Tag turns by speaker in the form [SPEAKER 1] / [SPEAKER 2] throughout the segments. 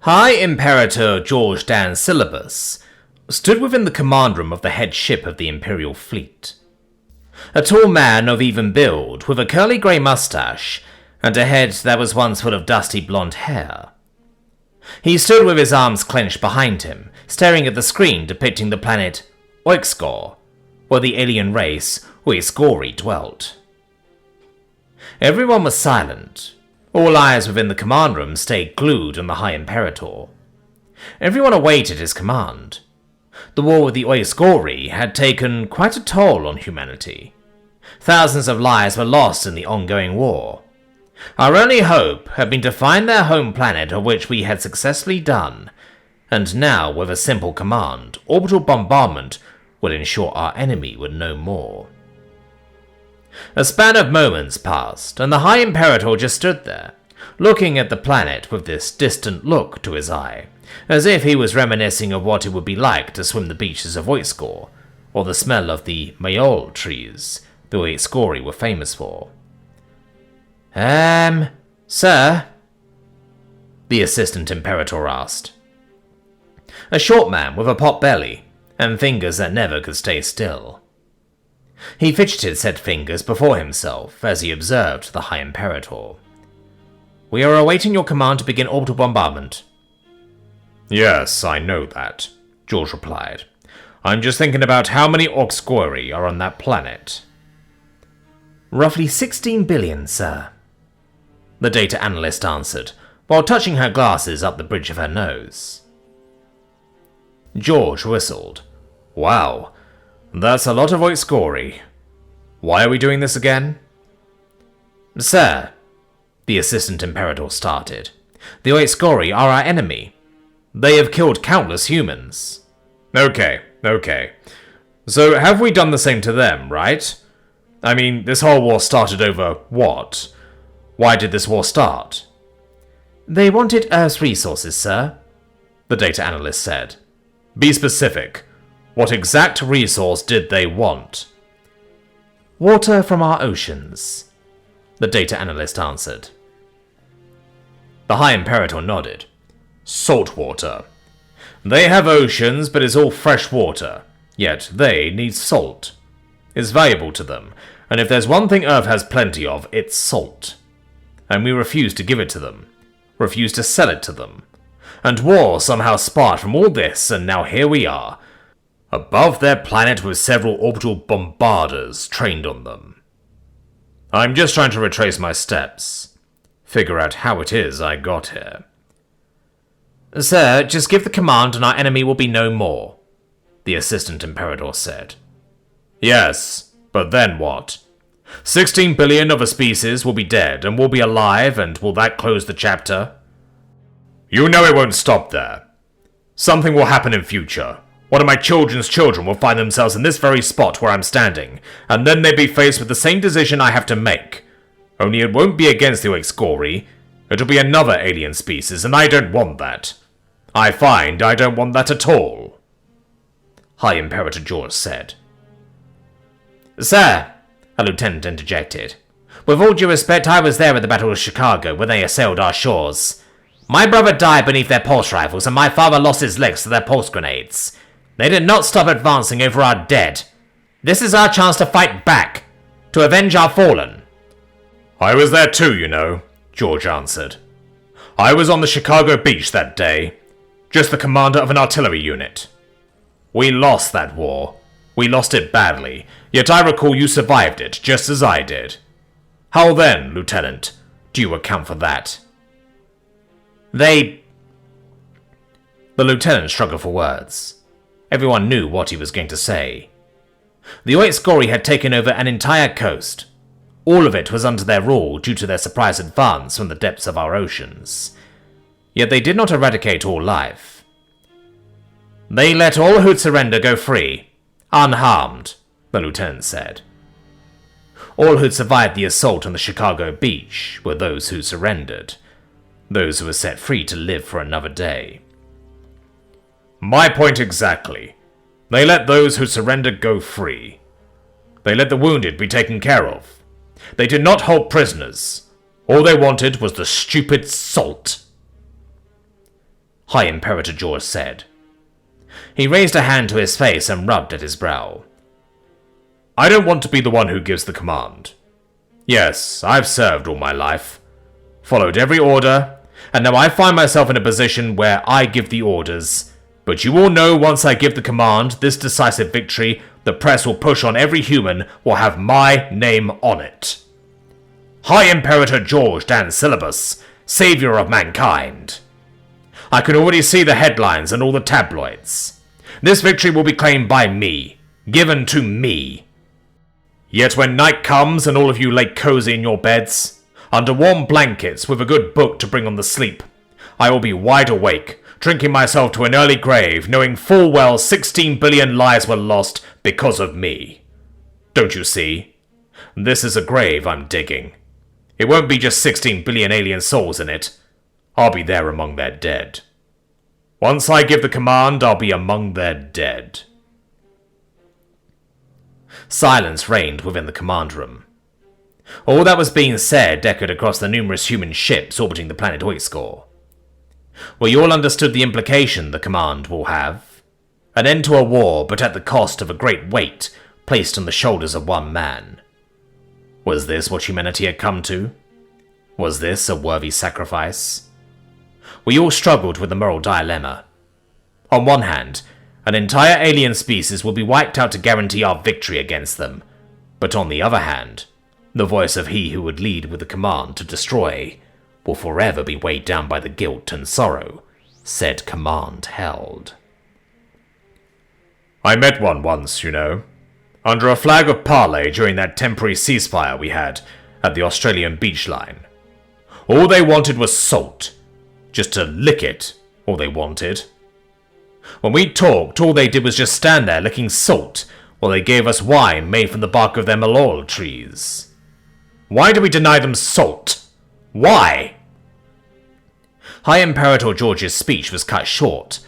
[SPEAKER 1] High Imperator George Dan Syllabus stood within the command room of the head ship of the Imperial fleet. A tall man of even build, with a curly grey moustache and a head that was once full of dusty blonde hair. He stood with his arms clenched behind him, staring at the screen depicting the planet Oixgor, where the alien race Oixgori dwelt. Everyone was silent. All eyes within the command room stayed glued on the High Imperator. Everyone awaited his command. The war with the Oixgori had taken quite a toll on humanity. Thousands of lives were lost in the ongoing war. Our only hope had been to find their home planet, of which we had successfully done, and now, with a simple command, orbital bombardment would ensure our enemy would know more. A span of moments passed, and the High Imperator just stood there, looking at the planet with this distant look to his eye, as if he was reminiscing of what it would be like to swim the beaches of Oixgor, or the smell of the mayol trees the Oixgori were famous for. Sir? The Assistant Imperator asked. A short man with a pot belly, and fingers that never could stay still. He fidgeted said fingers before himself as he observed the High Imperator. We are awaiting your command to begin orbital bombardment.
[SPEAKER 2] Yes, I know that, George replied. I'm just thinking about how many Oixgori are on that planet.
[SPEAKER 1] Roughly 16 billion, sir, the data analyst answered, while touching her glasses up the bridge of her nose.
[SPEAKER 2] George whistled. Wow, that's a lot of Oixgori. Why are we doing this again?
[SPEAKER 1] Sir, the Assistant Imperator started, the Oixgori are our enemy. They have killed countless humans.
[SPEAKER 2] Okay. So have we done the same to them, right? I mean, this whole war started over what? Why did this war start?
[SPEAKER 1] They wanted Earth's resources, sir, the data analyst said.
[SPEAKER 2] Be specific. What exact resource did they want?
[SPEAKER 1] Water from our oceans, the data analyst answered.
[SPEAKER 2] The High Imperator nodded. Salt water. They have oceans, but it's all fresh water. Yet they need salt. It's valuable to them, and if there's one thing Earth has plenty of, it's salt. And we refuse to give it to them. Refuse to sell it to them. And war somehow sparked from all this, and now here we are, above their planet with several orbital bombarders trained on them. I'm just trying to retrace my steps. Figure out how it is I got here.
[SPEAKER 1] Sir, just give the command and our enemy will be no more, the Assistant Imperator said.
[SPEAKER 2] Yes, but then what? 16 billion of a species will be dead, and we'll be alive, and will that close the chapter? You know it won't stop there. Something will happen in future. One of my children's children will find themselves in this very spot where I'm standing, and then they'll be faced with the same decision I have to make. Only it won't be against the Oixgori. It'll be another alien species, and I don't want that. I find I don't want that at all, High Imperator George said.
[SPEAKER 1] Sir, a lieutenant interjected. With all due respect, I was there at the Battle of Chicago when they assailed our shores. My brother died beneath their pulse rifles, and my father lost his legs to their pulse grenades. They did not stop advancing over our dead. This is our chance to fight back, to avenge our fallen.
[SPEAKER 2] I was there too, you know, George answered. I was on the Chicago beach that day, just the commander of an artillery unit. We lost that war. We lost it badly, yet I recall you survived it, just as I did. How then, Lieutenant, do you account for that?
[SPEAKER 1] The lieutenant struggled for words. Everyone knew what he was going to say. The Oixgori had taken over an entire coast. All of it was under their rule due to their surprise advance from the depths of our oceans. Yet they did not eradicate all life. They let all who'd surrender go free, unharmed, the lieutenant said. All who'd survived the assault on the Chicago beach were those who surrendered, those who were set free to live for another day.
[SPEAKER 2] My point exactly. They let those who surrendered go free. They let the wounded be taken care of. They did not hold prisoners. All they wanted was the stupid salt.
[SPEAKER 1] High Imperator George said. He raised a hand to his face and rubbed at his brow.
[SPEAKER 2] I don't want to be the one who gives the command. Yes, I've served all my life, followed every order, and now I find myself in a position where I give the orders. But you all know once I give the command, this decisive victory, the press will push on every human will have my name on it. High Imperator George Dan Syllabus, Savior of Mankind. I can already see the headlines and all the tabloids. This victory will be claimed by me, given to me. Yet when night comes and all of you lay cozy in your beds, under warm blankets with a good book to bring on the sleep, I will be wide awake, drinking myself to an early grave, knowing full well 16 billion lives were lost because of me. Don't you see? This is a grave I'm digging. It won't be just 16 billion alien souls in it. I'll be there among their dead. Once I give the command, I'll be among their dead.
[SPEAKER 1] Silence reigned within the command room. All that was being said echoed across the numerous human ships orbiting the planet Oiskor. We all understood the implication the command will have. An end to a war, but at the cost of a great weight placed on the shoulders of one man. Was this what humanity had come to? Was this a worthy sacrifice? We all struggled with the moral dilemma. On one hand, an entire alien species will be wiped out to guarantee our victory against them, but on the other hand, the voice of he who would lead with the command to destroy will forever be weighed down by the guilt and sorrow said command held.
[SPEAKER 2] I met one once, you know, under a flag of parley during that temporary ceasefire we had at the Australian beach line. All they wanted was salt. Just to lick it, all they wanted. When we talked, all they did was just stand there licking salt while they gave us wine made from the bark of their malloy trees. Why do we deny them salt? Why?
[SPEAKER 1] High Imperator George's speech was cut short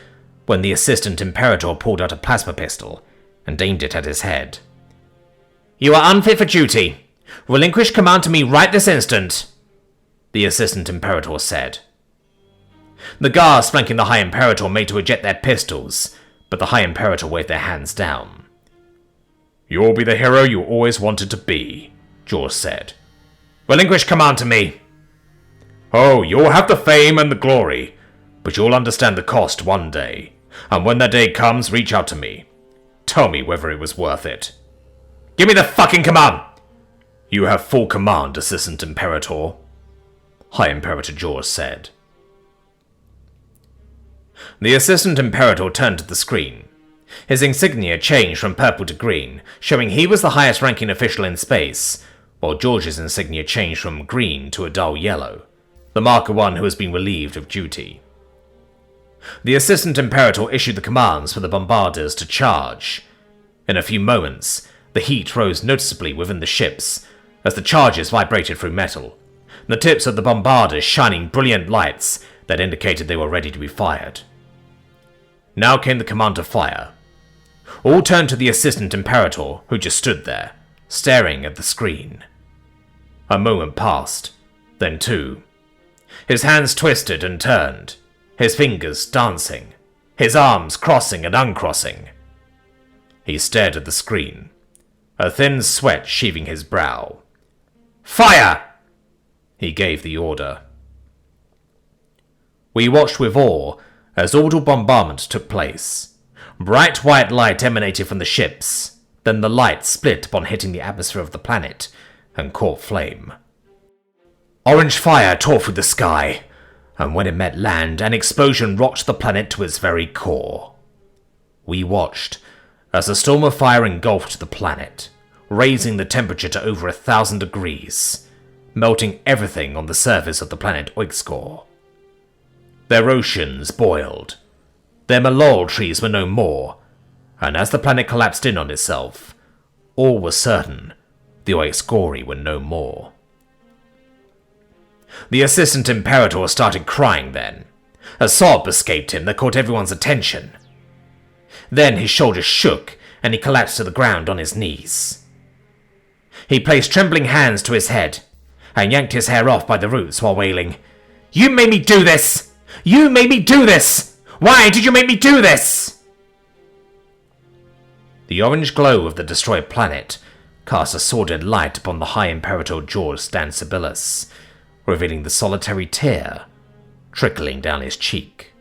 [SPEAKER 1] when the Assistant Imperator pulled out a plasma pistol and aimed it at his head. You are unfit for duty. Relinquish command to me right this instant, the Assistant Imperator said. The guards flanking the High Imperator made to eject their pistols, but the High Imperator waved their hands down.
[SPEAKER 2] You'll be the hero you always wanted to be, George said.
[SPEAKER 1] Relinquish command to me.
[SPEAKER 2] Oh, you'll have the fame and the glory, but you'll understand the cost one day, and when that day comes, reach out to me. Tell me whether it was worth it.
[SPEAKER 1] Give me the fucking command!
[SPEAKER 2] You have full command, Assistant Imperator, High Imperator George said.
[SPEAKER 1] The Assistant Imperator turned to the screen. His insignia changed from purple to green, showing he was the highest-ranking official in space, while George's insignia changed from green to a dull yellow, the mark of one who has been relieved of duty. The Assistant Imperator issued the commands for the bombarders to charge. In a few moments, the heat rose noticeably within the ships as the charges vibrated through metal, the tips of the bombarders shining brilliant lights that indicated they were ready to be fired. Now came the command to fire. All turned to the Assistant Imperator, who just stood there, staring at the screen. A moment passed, then two. His hands twisted and turned, his fingers dancing, his arms crossing and uncrossing. He stared at the screen, a thin sweat sheathing his brow. Fire! He gave the order. We watched with awe as orbital bombardment took place. Bright white light emanated from the ships, then the light split upon hitting the atmosphere of the planet and caught flame. Orange fire tore through the sky, and when it met land, an explosion rocked the planet to its very core. We watched as a storm of fire engulfed the planet, raising the temperature to over 1,000 degrees, melting everything on the surface of the planet Oiskor. Their oceans boiled. Their malloy trees were no more, and as the planet collapsed in on itself, all was certain the Oiskori were no more. The Assistant Imperator started crying then. A sob escaped him that caught everyone's attention. Then his shoulders shook, and he collapsed to the ground on his knees. He placed trembling hands to his head, and yanked his hair off by the roots while wailing, "You made me do this! You made me do this!" Why did you make me do this?
[SPEAKER 2] The orange glow of the destroyed planet cast a sordid light upon the High Imperator George Stan Sibyllus, revealing the solitary tear trickling down his cheek.